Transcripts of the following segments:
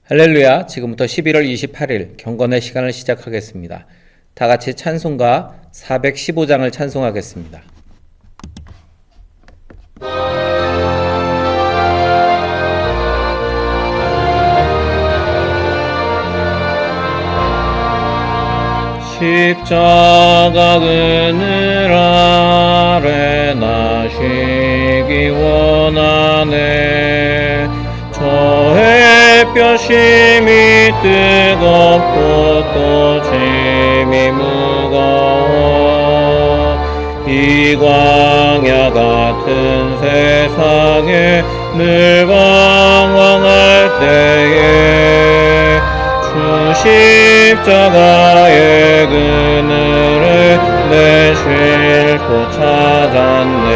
할렐루야. 지금부터 11월 28일 경건의 시간을 시작하겠습니다. 다 같이 찬송가 415장을 찬송하겠습니다. 십자가 그늘 아래 나시기 원하네. 저 햇볕심이 뜨겁고 또 짐이 무거워. 이 광야 같은 세상에 늘 방황할 때에 주 십자가의 그늘을 내 쉴곳 찾았네.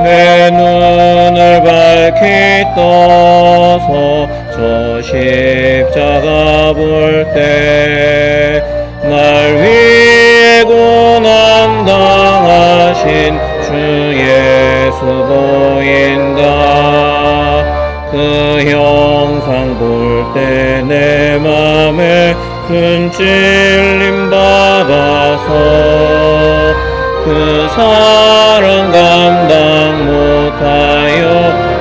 내 눈을 밝히 떠서 저 십자가 볼 때 날 위해 고난 당하신 주 예수 보인다. 그 형상 볼 때 내 맘에 큰 찔림 받아서 그 사랑 감당 못하여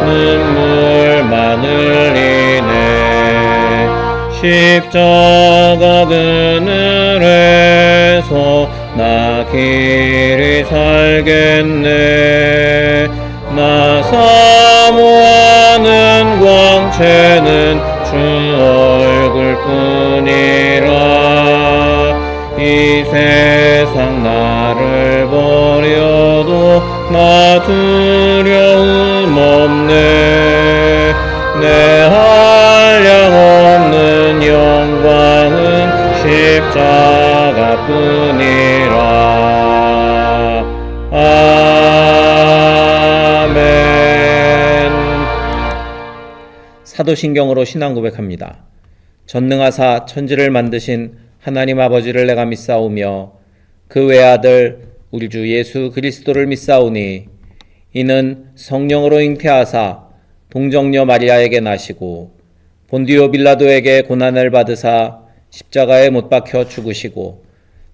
눈물만 흘리네. 십자가 그늘에서 나 길이 살겠네. 나 사모하는 광채는 주 얼굴뿐이라. 이 세상 나를 버려도 나 두려움 없네. 내 한량 없는 영광은 십자가뿐이라. 아멘. 사도신경으로 신앙 고백합니다. 전능하사 천지를 만드신 하나님 아버지를 내가 믿사오며 그 외아들 우리 주 예수 그리스도를 믿사오니 이는 성령으로 잉태하사 동정녀 마리아에게 나시고 본디오 빌라도에게 고난을 받으사 십자가에 못 박혀 죽으시고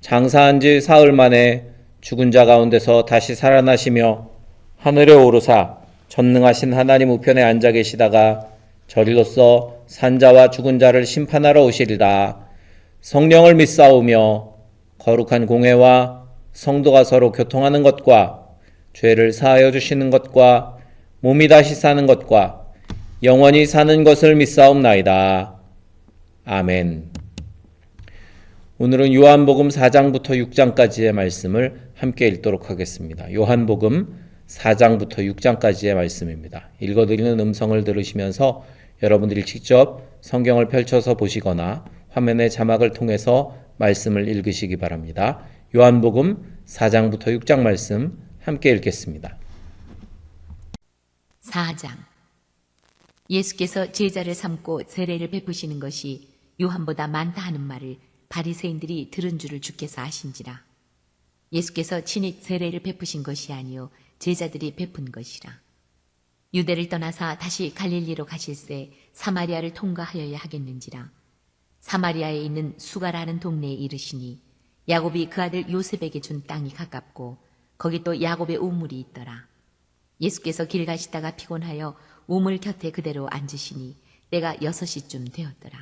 장사한 지 사흘 만에 죽은 자 가운데서 다시 살아나시며 하늘에 오르사 전능하신 하나님 우편에 앉아 계시다가 저리로서 산자와 죽은 자를 심판하러 오시리라. 성령을 믿사오며 거룩한 공회와 성도가 서로 교통하는 것과 죄를 사하여 주시는 것과 몸이 다시 사는 것과 영원히 사는 것을 믿사옵나이다. 아멘. 오늘은 요한복음 4장부터 6장까지의 말씀을 함께 읽도록 하겠습니다. 요한복음 4장부터 6장까지의 말씀입니다. 읽어드리는 음성을 들으시면서 여러분들이 직접 성경을 펼쳐서 보시거나 화면의 자막을 통해서 말씀을 읽으시기 바랍니다. 요한복음 4장부터 6장 말씀 함께 읽겠습니다. 4장. 예수께서 제자를 삼고 세례를 베푸시는 것이 요한보다 많다 하는 말을 바리새인들이 들은 줄을 주께서 아신지라. 예수께서 친히 세례를 베푸신 것이 아니요 제자들이 베푼 것이라. 유대를 떠나사 다시 갈릴리로 가실새 사마리아를 통과하여야 하겠는지라. 사마리아에 있는 수가라는 동네에 이르시니 야곱이 그 아들 요셉에게 준 땅이 가깝고 거기 또 야곱의 우물이 있더라. 예수께서 길 가시다가 피곤하여 우물 곁에 그대로 앉으시니 때가 6시쯤 되었더라.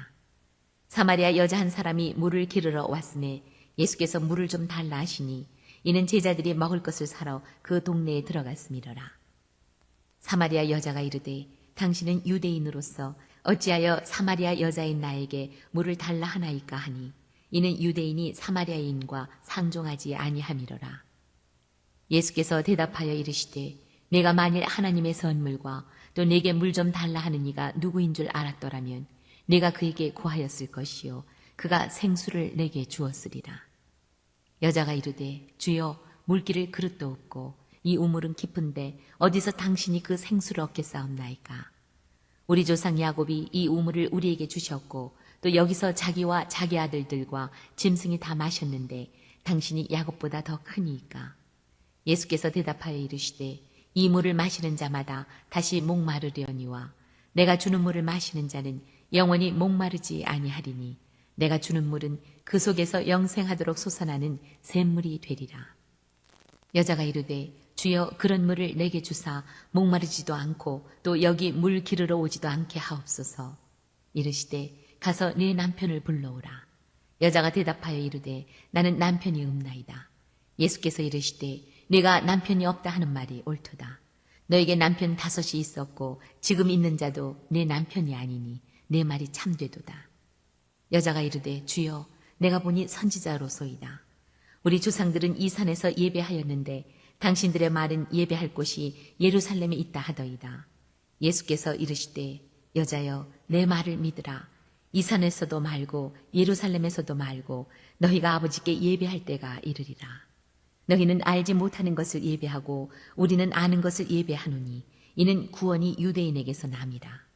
사마리아 여자 한 사람이 물을 기르러 왔음에 예수께서 물을 좀 달라 하시니 이는 제자들이 먹을 것을 사러 그 동네에 들어갔음이로라. 사마리아 여자가 이르되 당신은 유대인으로서 어찌하여 사마리아 여자인 나에게 물을 달라 하나이까 하니 이는 유대인이 사마리아인과 상종하지 아니함이로라. 예수께서 대답하여 이르시되 내가 만일 하나님의 선물과 또 내게 물 좀 달라 하는 이가 누구인 줄 알았더라면 내가 그에게 구하였을 것이요 그가 생수를 내게 주었으리라. 여자가 이르되 주여 물기를 그릇도 없고 이 우물은 깊은데 어디서 당신이 그 생수를 얻겠사옵나이까. 우리 조상 야곱이 이 우물을 우리에게 주셨고 또 여기서 자기와 자기 아들들과 짐승이 다 마셨는데 당신이 야곱보다 더 크니이까. 예수께서 대답하여 이르시되 이 물을 마시는 자마다 다시 목마르려니와 내가 주는 물을 마시는 자는 영원히 목마르지 아니하리니 내가 주는 물은 그 속에서 영생하도록 솟아나는 샘물이 되리라. 여자가 이르되 주여 그런 물을 내게 주사 목마르지도 않고 또 여기 물 기르러 오지도 않게 하옵소서. 이르시되 가서 네 남편을 불러오라. 여자가 대답하여 이르되 나는 남편이 없나이다. 예수께서 이르시되 네가 남편이 없다 하는 말이 옳도다. 너에게 남편 5이 있었고 지금 있는 자도 네 남편이 아니니 내 말이 참되도다. 여자가 이르되 주여 내가 보니 선지자로소이다. 우리 조상들은 이 산에서 예배하였는데 당신들의 말은 예배할 곳이 예루살렘에 있다 하더이다. 예수께서 이르시되 여자여 내 말을 믿으라. 이 산에서도 말고 예루살렘에서도 말고 너희가 아버지께 예배할 때가 이르리라. 너희는 알지 못하는 것을 예배하고 우리는 아는 것을 예배하노니 이는 구원이 유대인에게서 남이라.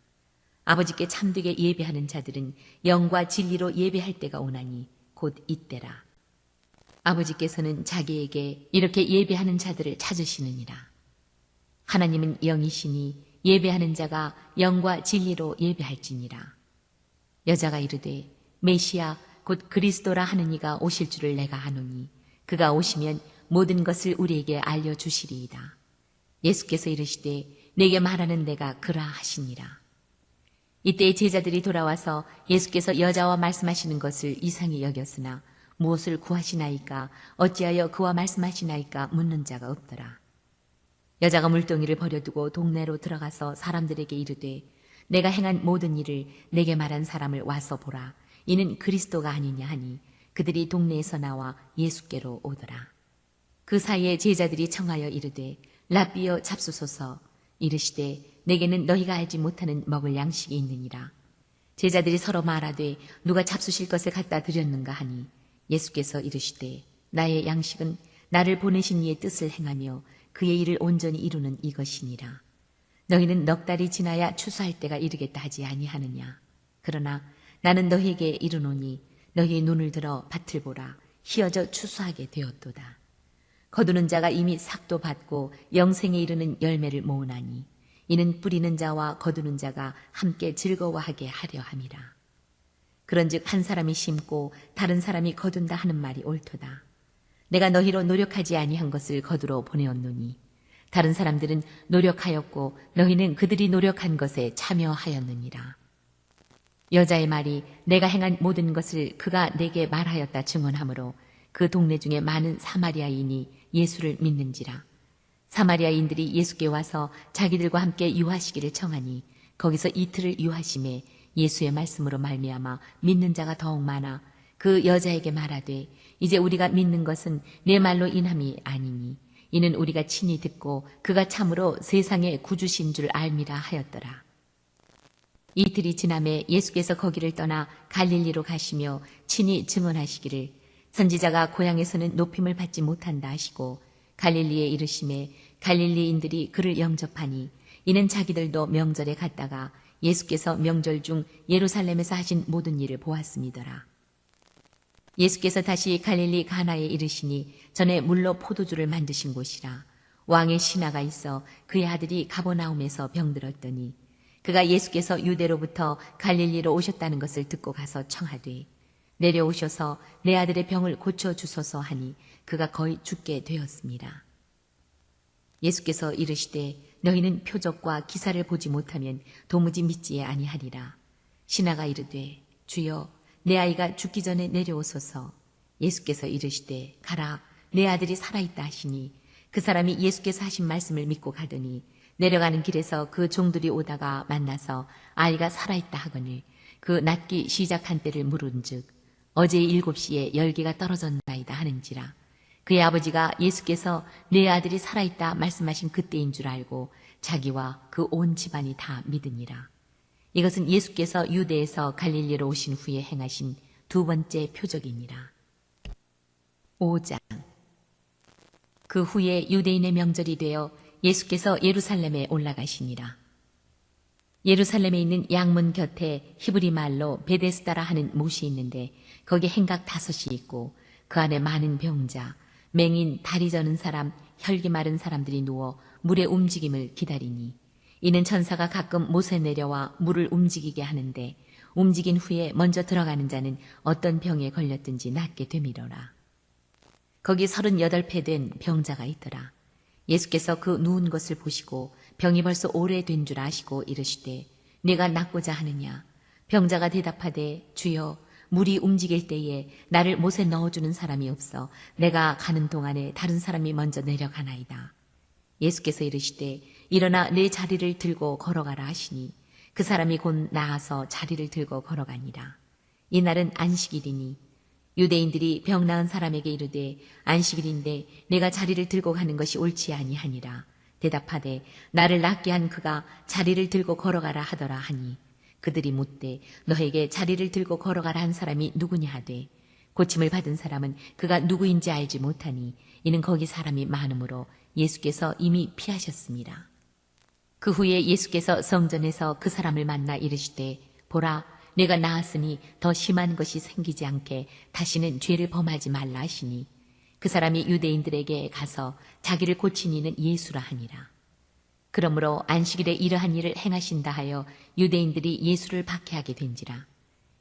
아버지께 참되게 예배하는 자들은 영과 진리로 예배할 때가 오나니 곧 이때라. 아버지께서는 자기에게 이렇게 예배하는 자들을 찾으시느니라. 하나님은 영이시니 예배하는 자가 영과 진리로 예배할지니라. 여자가 이르되 메시아 곧 그리스도라 하는 이가 오실 줄을 내가 아노니 그가 오시면 모든 것을 우리에게 알려주시리이다. 예수께서 이르시되 내게 말하는 내가 그라 하시니라. 이때 제자들이 돌아와서 예수께서 여자와 말씀하시는 것을 이상히 여겼으나 무엇을 구하시나이까 어찌하여 그와 말씀하시나이까 묻는 자가 없더라. 여자가 물동이를 버려두고 동네로 들어가서 사람들에게 이르되 내가 행한 모든 일을 내게 말한 사람을 와서 보라. 이는 그리스도가 아니냐 하니 그들이 동네에서 나와 예수께로 오더라. 그 사이에 제자들이 청하여 이르되 랍비여 잡수소서. 이르시되 내게는 너희가 알지 못하는 먹을 양식이 있느니라. 제자들이 서로 말하되 누가 잡수실 것을 갖다 드렸는가 하니 예수께서 이르시되 나의 양식은 나를 보내신 이의 뜻을 행하며 그의 일을 온전히 이루는 이것이니라. 너희는 넉 달이 지나야 추수할 때가 이르겠다 하지 아니하느냐. 그러나 나는 너희에게 이르노니 너희의 눈을 들어 밭을 보라. 희어져 추수하게 되었도다. 거두는 자가 이미 삭도 받고 영생에 이르는 열매를 모으나니 이는 뿌리는 자와 거두는 자가 함께 즐거워하게 하려 함이라. 그런즉 한 사람이 심고 다른 사람이 거둔다 하는 말이 옳도다. 내가 너희로 노력하지 아니한 것을 거두러 보내었노니 다른 사람들은 노력하였고 너희는 그들이 노력한 것에 참여하였느니라. 여자의 말이 내가 행한 모든 것을 그가 내게 말하였다 증언하므로 그 동네 중에 많은 사마리아인이 예수를 믿는지라. 사마리아인들이 예수께 와서 자기들과 함께 유하시기를 청하니 거기서 이틀을 유하심에 예수의 말씀으로 말미암아 믿는 자가 더욱 많아 그 여자에게 말하되 이제 우리가 믿는 것은 내 말로 인함이 아니니 이는 우리가 친히 듣고 그가 참으로 세상의 구주신 줄 알미라 하였더라. 이틀이 지남에 예수께서 거기를 떠나 갈릴리로 가시며 친히 증언하시기를 선지자가 고향에서는 높임을 받지 못한다 하시고 갈릴리에 이르심에 갈릴리인들이 그를 영접하니 이는 자기들도 명절에 갔다가 예수께서 명절 중 예루살렘에서 하신 모든 일을 보았음이더라. 예수께서 다시 갈릴리 가나에 이르시니 전에 물로 포도주를 만드신 곳이라. 왕의 신하가 있어 그의 아들이 가버나움에서 병들었더니 그가 예수께서 유대로부터 갈릴리로 오셨다는 것을 듣고 가서 청하되 내려오셔서 내 아들의 병을 고쳐주소서 하니 그가 거의 죽게 되었습니다. 예수께서 이르시되 너희는 표적과 기사를 보지 못하면 도무지 믿지 아니하리라. 신하가 이르되 주여 내 아이가 죽기 전에 내려오소서. 예수께서 이르시되 가라 내 아들이 살아있다 하시니 그 사람이 예수께서 하신 말씀을 믿고 가더니 내려가는 길에서 그 종들이 오다가 만나서 아이가 살아있다 하거늘 그 낫기 시작한 때를 물은즉 어제 7시에 열기가 떨어졌나이다 하는지라. 그의 아버지가 예수께서 내 아들이 살아있다 말씀하신 그때인 줄 알고 자기와 그 온 집안이 다 믿으니라. 이것은 예수께서 유대에서 갈릴리로 오신 후에 행하신 두 번째 표적이니라. 5장. 그 후에 유대인의 명절이 되어 예수께서 예루살렘에 올라가시니라. 예루살렘에 있는 양문 곁에 히브리 말로 베데스다라 하는 못이 있는데 거기 행각 5이 있고 그 안에 많은 병자, 맹인, 다리 저는 사람, 혈기 마른 사람들이 누워 물의 움직임을 기다리니 이는 천사가 가끔 못에 내려와 물을 움직이게 하는데 움직인 후에 먼저 들어가는 자는 어떤 병에 걸렸든지 낫게 되미러라. 거기 38배 된 병자가 있더라. 예수께서 그 누운 것을 보시고 병이 벌써 오래된 줄 아시고 이르시되 네가 낫고자 하느냐. 병자가 대답하되 주여 물이 움직일 때에 나를 못에 넣어주는 사람이 없어 내가 가는 동안에 다른 사람이 먼저 내려가나이다. 예수께서 이르시되 일어나 내 자리를 들고 걸어가라 하시니 그 사람이 곧 나아서 자리를 들고 걸어가니라. 이날은 안식일이니 유대인들이 병 나은 사람에게 이르되 안식일인데 내가 자리를 들고 가는 것이 옳지 아니하니라. 대답하되 나를 낫게 한 그가 자리를 들고 걸어가라 하더라 하니 그들이 묻되 너에게 자리를 들고 걸어가라 한 사람이 누구냐 하되 고침을 받은 사람은 그가 누구인지 알지 못하니 이는 거기 사람이 많으므로 예수께서 이미 피하셨습니다. 그 후에 예수께서 성전에서 그 사람을 만나 이르시되 보라 내가 나았으니 더 심한 것이 생기지 않게 다시는 죄를 범하지 말라 하시니 그 사람이 유대인들에게 가서 자기를 고친 이는 예수라 하니라. 그러므로 안식일에 이러한 일을 행하신다 하여 유대인들이 예수를 박해하게 된지라.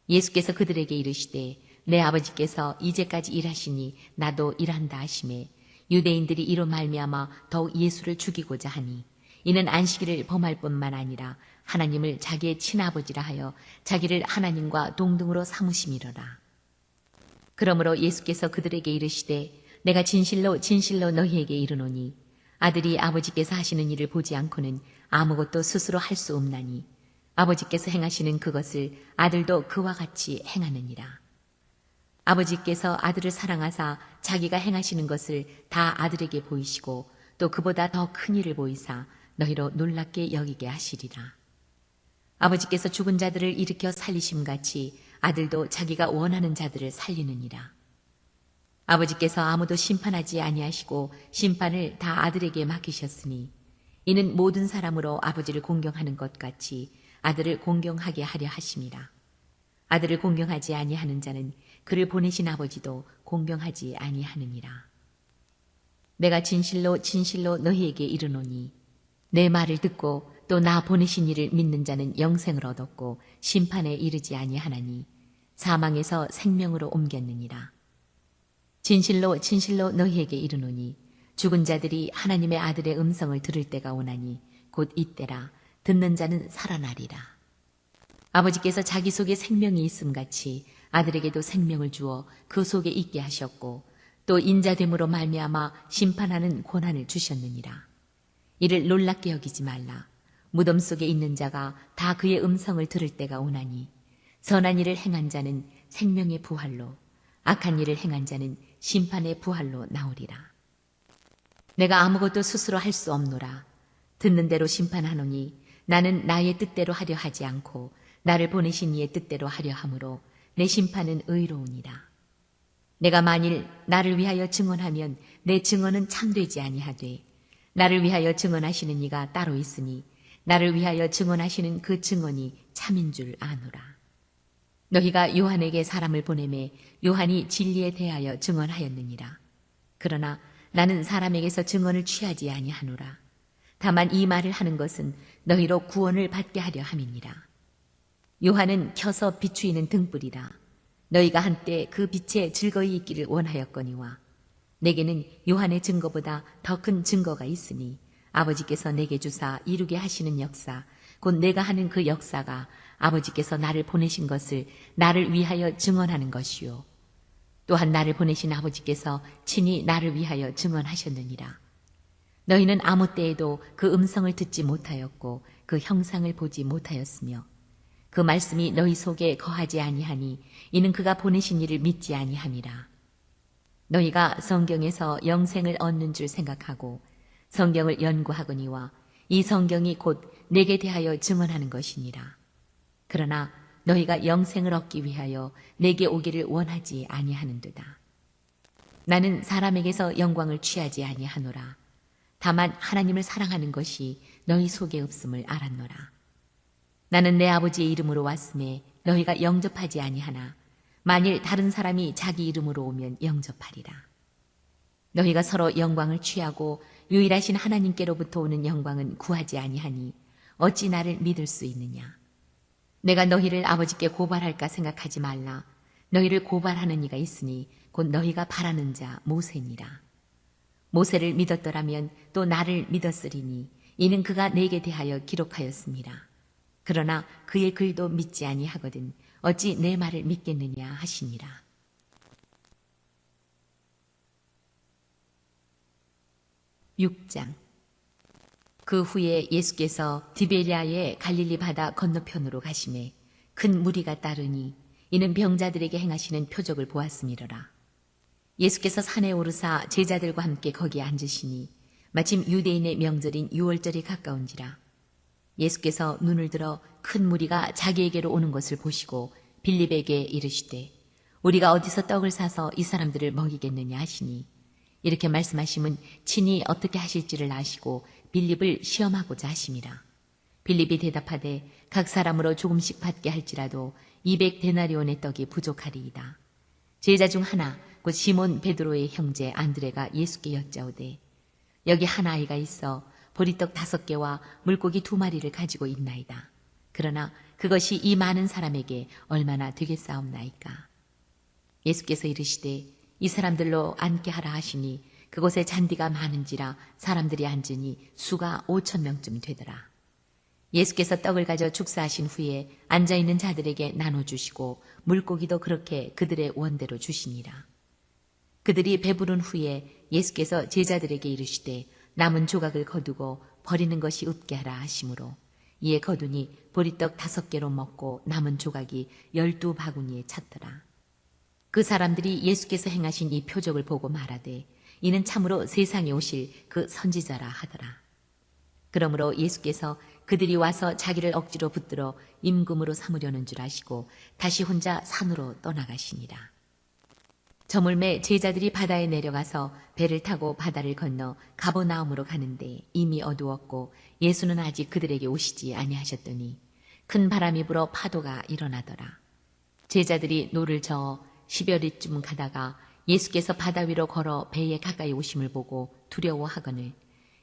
예수께서 그들에게 이르시되 내 아버지께서 이제까지 일하시니 나도 일한다 하시매 유대인들이 이로 말미암아 더욱 예수를 죽이고자 하니 이는 안식일을 범할 뿐만 아니라 하나님을 자기의 친아버지라 하여 자기를 하나님과 동등으로 삼으심이로라. 그러므로 예수께서 그들에게 이르시되 내가 진실로 진실로 너희에게 이르노니 아들이 아버지께서 하시는 일을 보지 않고는 아무것도 스스로 할 수 없나니 아버지께서 행하시는 그것을 아들도 그와 같이 행하느니라. 아버지께서 아들을 사랑하사 자기가 행하시는 것을 다 아들에게 보이시고 또 그보다 더 큰 일을 보이사 너희로 놀랍게 여기게 하시리라. 아버지께서 죽은 자들을 일으켜 살리심같이 아들도 자기가 원하는 자들을 살리느니라. 아버지께서 아무도 심판하지 아니하시고 심판을 다 아들에게 맡기셨으니 이는 모든 사람으로 아버지를 공경하는 것 같이 아들을 공경하게 하려 하심이라. 아들을 공경하지 아니하는 자는 그를 보내신 아버지도 공경하지 아니하느니라. 내가 진실로 진실로 너희에게 이르노니 내 말을 듣고 또 나 보내신 이를 믿는 자는 영생을 얻었고 심판에 이르지 아니하나니 사망에서 생명으로 옮겼느니라. 진실로 진실로 너희에게 이르노니 죽은 자들이 하나님의 아들의 음성을 들을 때가 오나니 곧 이때라. 듣는 자는 살아나리라. 아버지께서 자기 속에 생명이 있음같이 아들에게도 생명을 주어 그 속에 있게 하셨고 또 인자됨으로 말미암아 심판하는 권한을 주셨느니라. 이를 놀랍게 여기지 말라. 무덤 속에 있는 자가 다 그의 음성을 들을 때가 오나니 선한 일을 행한 자는 생명의 부활로 악한 일을 행한 자는 심판의 부활로 나오리라. 내가 아무것도 스스로 할 수 없노라. 듣는 대로 심판하노니 나는 나의 뜻대로 하려 하지 않고 나를 보내신 이의 뜻대로 하려 함으로 내 심판은 의로우니라. 내가 만일 나를 위하여 증언하면 내 증언은 참되지 아니하되 나를 위하여 증언하시는 이가 따로 있으니 나를 위하여 증언하시는 그 증언이 참인 줄 아노라. 너희가 요한에게 사람을 보내매 요한이 진리에 대하여 증언하였느니라. 그러나 나는 사람에게서 증언을 취하지 아니하노라. 다만 이 말을 하는 것은 너희로 구원을 받게 하려 함이니라. 요한은 켜서 비추이는 등불이라. 너희가 한때 그 빛에 즐거이 있기를 원하였거니와 내게는 요한의 증거보다 더 큰 증거가 있으니 아버지께서 내게 주사 이루게 하시는 역사 곧 내가 하는 그 역사가 아버지께서 나를 보내신 것을 나를 위하여 증언하는 것이요 또한 나를 보내신 아버지께서 친히 나를 위하여 증언하셨느니라. 너희는 아무 때에도 그 음성을 듣지 못하였고 그 형상을 보지 못하였으며 그 말씀이 너희 속에 거하지 아니하니 이는 그가 보내신 이를 믿지 아니함이라. 너희가 성경에서 영생을 얻는 줄 생각하고 성경을 연구하거니와 이 성경이 곧 내게 대하여 증언하는 것이니라. 그러나 너희가 영생을 얻기 위하여 내게 오기를 원하지 아니하는도다. 나는 사람에게서 영광을 취하지 아니하노라. 다만 하나님을 사랑하는 것이 너희 속에 없음을 알았노라. 나는 내 아버지의 이름으로 왔음에 너희가 영접하지 아니하나 만일 다른 사람이 자기 이름으로 오면 영접하리라. 너희가 서로 영광을 취하고 유일하신 하나님께로부터 오는 영광은 구하지 아니하니 어찌 나를 믿을 수 있느냐? 내가 너희를 아버지께 고발할까 생각하지 말라. 너희를 고발하는 이가 있으니 곧 너희가 바라는 자 모세니라. 모세를 믿었더라면 또 나를 믿었으리니 이는 그가 내게 대하여 기록하였습니다. 그러나 그의 글도 믿지 아니하거든 어찌 내 말을 믿겠느냐 하시니라. 6장. 그 후에 예수께서 디베리아의 갈릴리 바다 건너편으로 가시매 큰 무리가 따르니 이는 병자들에게 행하시는 표적을 보았음이로라. 예수께서 산에 오르사 제자들과 함께 거기에 앉으시니 마침 유대인의 명절인 유월절이 가까운지라. 예수께서 눈을 들어 큰 무리가 자기에게로 오는 것을 보시고 빌립에게 이르시되 우리가 어디서 떡을 사서 이 사람들을 먹이겠느냐 하시니 이렇게 말씀하심은 친히 어떻게 하실지를 아시고 빌립을 시험하고자 하심이라. 빌립이 대답하되 각 사람으로 조금씩 받게 할지라도 200데나리온의 떡이 부족하리이다. 제자 중 하나 곧 시몬 베드로의 형제 안드레가 예수께 여짜오되 여기 한 아이가 있어 보리떡 5개와 물고기 2마리를 가지고 있나이다. 그러나 그것이 이 많은 사람에게 얼마나 되겠사옵나이까. 예수께서 이르시되 이 사람들로 앉게 하라 하시니 그곳에 잔디가 많은지라 사람들이 앉으니 수가 5,000명쯤 되더라. 예수께서 떡을 가져 축사하신 후에 앉아있는 자들에게 나눠주시고 물고기도 그렇게 그들의 원대로 주시니라. 그들이 배부른 후에 예수께서 제자들에게 이르시되 남은 조각을 거두고 버리는 것이 없게 하라 하시므로 이에 거두니 보리떡 5개로 먹고 남은 조각이 12바구니에 찼더라. 그 사람들이 예수께서 행하신 이 표적을 보고 말하되 이는 참으로 세상에 오실 그 선지자라 하더라. 그러므로 예수께서 그들이 와서 자기를 억지로 붙들어 임금으로 삼으려는 줄 아시고 다시 혼자 산으로 떠나가시니라. 저물매 제자들이 바다에 내려가서 배를 타고 바다를 건너 가버나움으로 가는데 이미 어두웠고 예수는 아직 그들에게 오시지 아니하셨더니 큰 바람이 불어 파도가 일어나더라. 제자들이 노를 저어 10여리쯤 가다가 예수께서 바다 위로 걸어 배에 가까이 오심을 보고 두려워하거늘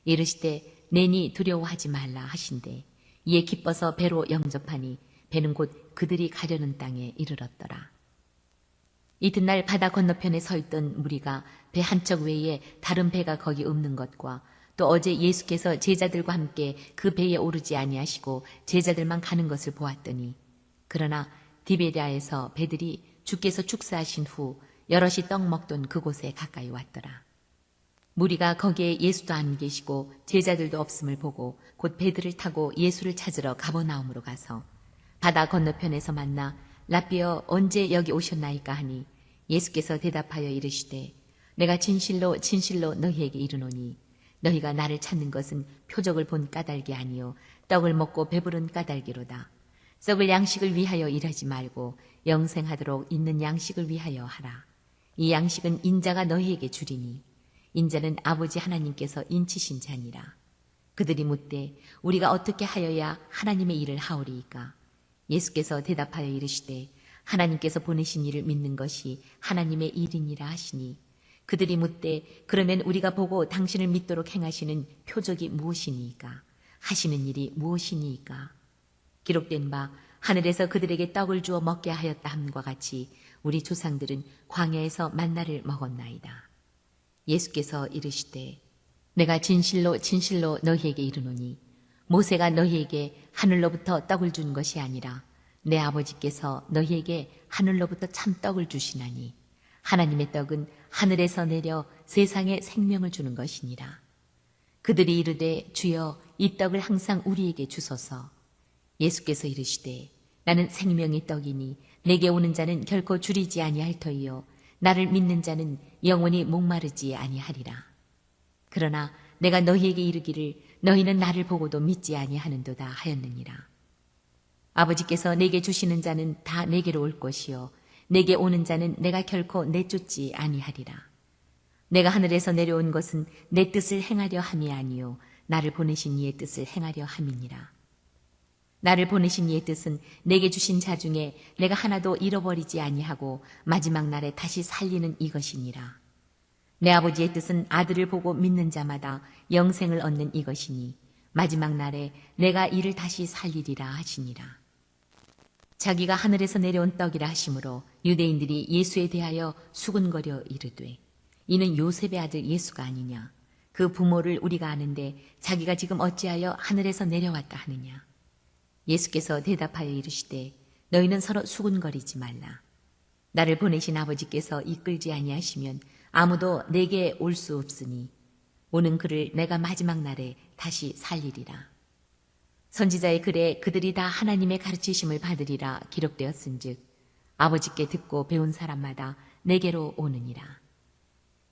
이르시되 내니 두려워하지 말라 하신대 이에 기뻐서 배로 영접하니 배는 곧 그들이 가려는 땅에 이르렀더라. 이튿날 바다 건너편에 서 있던 무리가 배 한 척 외에 다른 배가 거기 없는 것과 또 어제 예수께서 제자들과 함께 그 배에 오르지 아니하시고 제자들만 가는 것을 보았더니 그러나 디베리아에서 배들이 주께서 축사하신 후 여럿이 떡 먹던 그곳에 가까이 왔더라. 무리가 거기에 예수도 안 계시고 제자들도 없음을 보고 곧 배들을 타고 예수를 찾으러 가버나움으로 가서 바다 건너편에서 만나 라삐어 언제 여기 오셨나이까 하니 예수께서 대답하여 이르시되 내가 진실로 진실로 너희에게 이르노니 너희가 나를 찾는 것은 표적을 본 까닭이 아니요 떡을 먹고 배부른 까닭이로다. 썩을 양식을 위하여 일하지 말고 영생하도록 있는 양식을 위하여 하라. 이 양식은 인자가 너희에게 주리니 인자는 아버지 하나님께서 인치신 자니라. 그들이 묻되 우리가 어떻게 하여야 하나님의 일을 하오리이까? 예수께서 대답하여 이르시되 하나님께서 보내신 이를 믿는 것이 하나님의 일이니라 하시니 그들이 묻되 그러면 우리가 보고 당신을 믿도록 행하시는 표적이 무엇이니이까? 하시는 일이 무엇이니이까? 기록된 바 하늘에서 그들에게 떡을 주어 먹게 하였다 함과 같이 우리 조상들은 광야에서 만나를 먹었나이다. 예수께서 이르시되 내가 진실로 진실로 너희에게 이르노니 모세가 너희에게 하늘로부터 떡을 준 것이 아니라 내 아버지께서 너희에게 하늘로부터 참 떡을 주시나니 하나님의 떡은 하늘에서 내려 세상에 생명을 주는 것이니라. 그들이 이르되 주여 이 떡을 항상 우리에게 주소서. 예수께서 이르시되 나는 생명의 떡이니 내게 오는 자는 결코 줄이지 아니할 터이요 나를 믿는 자는 영원히 목마르지 아니하리라. 그러나 내가 너희에게 이르기를 너희는 나를 보고도 믿지 아니하는도다 하였느니라. 아버지께서 내게 주시는 자는 다 내게로 올 것이요 내게 오는 자는 내가 결코 내쫓지 아니하리라. 내가 하늘에서 내려온 것은 내 뜻을 행하려 함이 아니요 나를 보내신 이의 뜻을 행하려 함이니라. 나를 보내신 이의 뜻은 내게 주신 자 중에 내가 하나도 잃어버리지 아니하고 마지막 날에 다시 살리는 이것이니라. 내 아버지의 뜻은 아들을 보고 믿는 자마다 영생을 얻는 이것이니 마지막 날에 내가 이를 다시 살리리라 하시니라. 자기가 하늘에서 내려온 떡이라 하심으로 유대인들이 예수에 대하여 수군거려 이르되 이는 요셉의 아들 예수가 아니냐. 그 부모를 우리가 아는데 자기가 지금 어찌하여 하늘에서 내려왔다 하느냐. 예수께서 대답하여 이르시되 너희는 서로 수군거리지 말라. 나를 보내신 아버지께서 이끌지 아니하시면 아무도 내게 올 수 없으니 오는 그를 내가 마지막 날에 다시 살리리라. 선지자의 글에 그들이 다 하나님의 가르치심을 받으리라 기록되었은즉 아버지께 듣고 배운 사람마다 내게로 오느니라.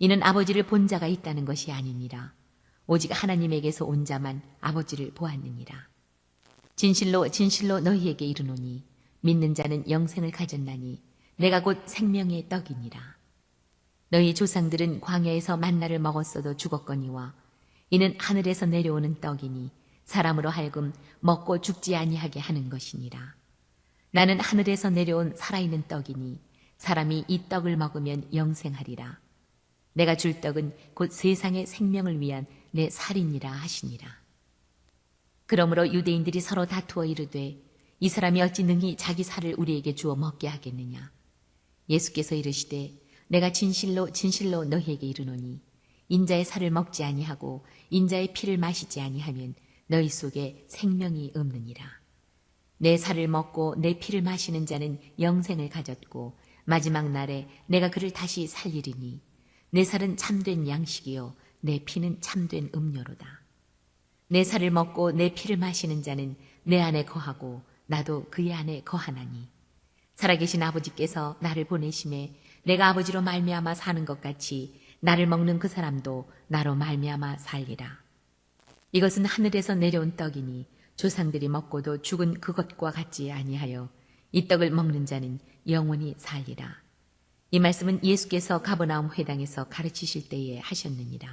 이는 아버지를 본 자가 있다는 것이 아니니라. 오직 하나님에게서 온 자만 아버지를 보았느니라. 진실로 진실로 너희에게 이르노니 믿는 자는 영생을 가졌나니 내가 곧 생명의 떡이니라. 너희 조상들은 광야에서 만나를 먹었어도 죽었거니와 이는 하늘에서 내려오는 떡이니 사람으로 하여금 먹고 죽지 아니하게 하는 것이니라. 나는 하늘에서 내려온 살아있는 떡이니 사람이 이 떡을 먹으면 영생하리라. 내가 줄 떡은 곧 세상의 생명을 위한 내 살이니라 하시니라. 그러므로 유대인들이 서로 다투어 이르되 이 사람이 어찌 능히 자기 살을 우리에게 주어 먹게 하겠느냐. 예수께서 이르시되 내가 진실로 진실로 너희에게 이르노니 인자의 살을 먹지 아니하고 인자의 피를 마시지 아니하면 너희 속에 생명이 없느니라. 내 살을 먹고 내 피를 마시는 자는 영생을 가졌고 마지막 날에 내가 그를 다시 살리리니 내 살은 참된 양식이요 내 피는 참된 음료로다. 내 살을 먹고 내 피를 마시는 자는 내 안에 거하고 나도 그의 안에 거하나니 살아계신 아버지께서 나를 보내심에 내가 아버지로 말미암아 사는 것 같이 나를 먹는 그 사람도 나로 말미암아 살리라. 이것은 하늘에서 내려온 떡이니 조상들이 먹고도 죽은 그것과 같지 아니하여 이 떡을 먹는 자는 영원히 살리라. 이 말씀은 예수께서 가버나움 회당에서 가르치실 때에 하셨느니라.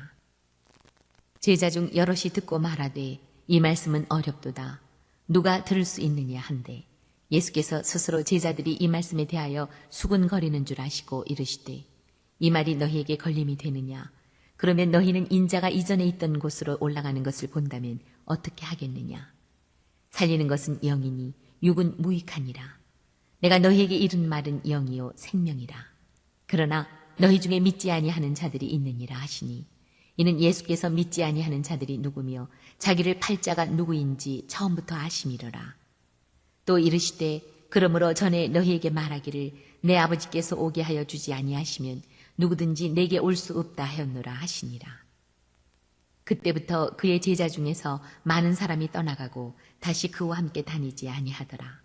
제자 중 여럿이 듣고 말하되 이 말씀은 어렵도다. 누가 들을 수 있느냐 한데 예수께서 스스로 제자들이 이 말씀에 대하여 수군거리는 줄 아시고 이르시되 이 말이 너희에게 걸림이 되느냐. 그러면 너희는 인자가 이전에 있던 곳으로 올라가는 것을 본다면 어떻게 하겠느냐. 살리는 것은 영이니 육은 무익하니라. 내가 너희에게 이른 말은 영이요 생명이라. 그러나 너희 중에 믿지 아니하는 자들이 있느니라 하시니 이는 예수께서 믿지 아니하는 자들이 누구며 자기를 팔 자가 누구인지 처음부터 아심이로라. 또 이르시되 그러므로 전에 너희에게 말하기를 내 아버지께서 오게 하여 주지 아니하시면 누구든지 내게 올 수 없다 하였노라 하시니라. 그때부터 그의 제자 중에서 많은 사람이 떠나가고 다시 그와 함께 다니지 아니하더라.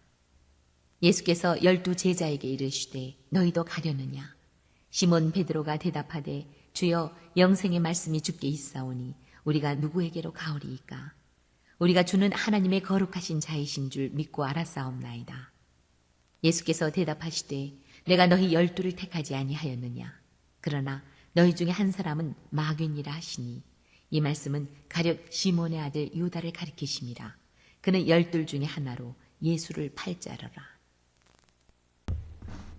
예수께서 12 제자에게 이르시되 너희도 가려느냐. 시몬 베드로가 대답하되 주여 영생의 말씀이 주께 있사오니 우리가 누구에게로 가오리이까. 우리가 주는 하나님의 거룩하신 자이신 줄 믿고 알았사옵나이다. 예수께서 대답하시되 내가 너희 12를 택하지 아니하였느냐. 그러나 너희 중에 한 사람은 마귀니라 하시니 이 말씀은 가룟 시몬의 아들 유다를 가리키심이라. 그는 12 중에 하나로 예수를 팔 자로라.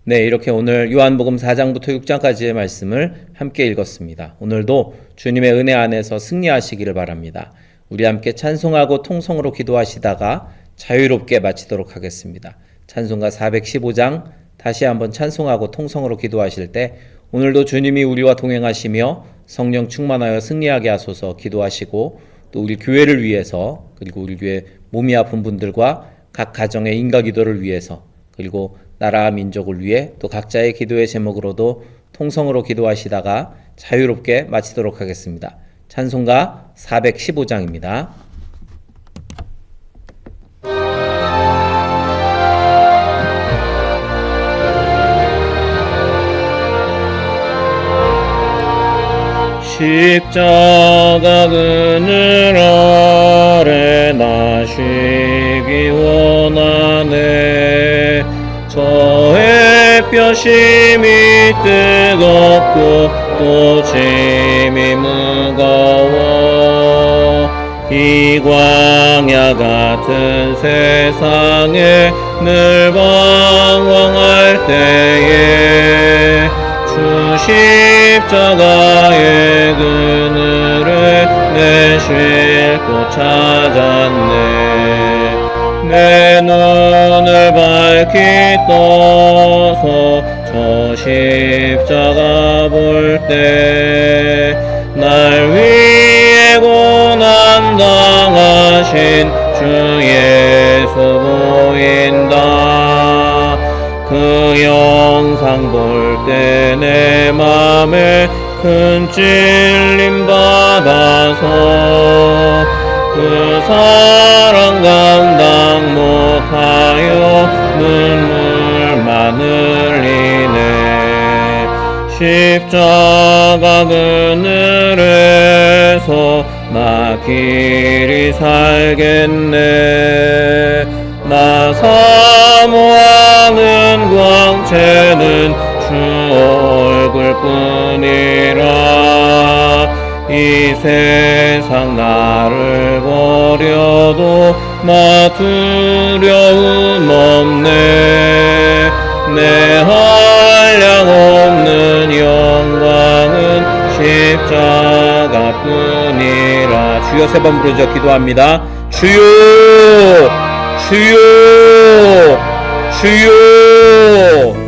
네, 이렇게 오늘 요한복음 4장부터 6장까지의 말씀을 함께 읽었습니다. 오늘도 주님의 은혜 안에서 승리하시기를 바랍니다. 우리 함께 찬송하고 통성으로 기도하시다가 자유롭게 마치도록 하겠습니다. 찬송가 415장 다시 한번 찬송하고 통성으로 기도하실 때 오늘도 주님이 우리와 동행하시며 성령 충만하여 승리하게 하소서 기도하시고 또 우리 교회를 위해서 그리고 우리 교회 몸이 아픈 분들과 각 가정의 인가기도를 위해서 그리고 나라와 민족을 위해 또 각자의 기도의 제목으로도 통성으로 기도하시다가 자유롭게 마치도록 하겠습니다. 찬송가 415장입니다. 십자가 그늘 아래 나시기 원하네. 저의 뼈심이 뜨겁고 또 짐이 무거워. 이 광야 같은 세상에 늘 방황할 때에 주 십자가의 그늘에 내 쉴 또 찾았네. 내 눈을 밝히 떠서 저 십자가 볼 때 날 위해 고난 당하신 주 예수 보인다. 그 영상 볼 때 내 맘에 큰 찔림 받아서 그 사랑 감당 못하여 눈물만 흘리네. 십자가 그늘에서 나 길이 살겠네. 나 사모하는 광채는 주 얼굴뿐이라. 이 세상 나를 버려도 나 두려움 없네. 내 한량 없는 영광은 십자가뿐이라. 주여 세 번 부르짖어 기도합니다. 주여, 주여, 주여.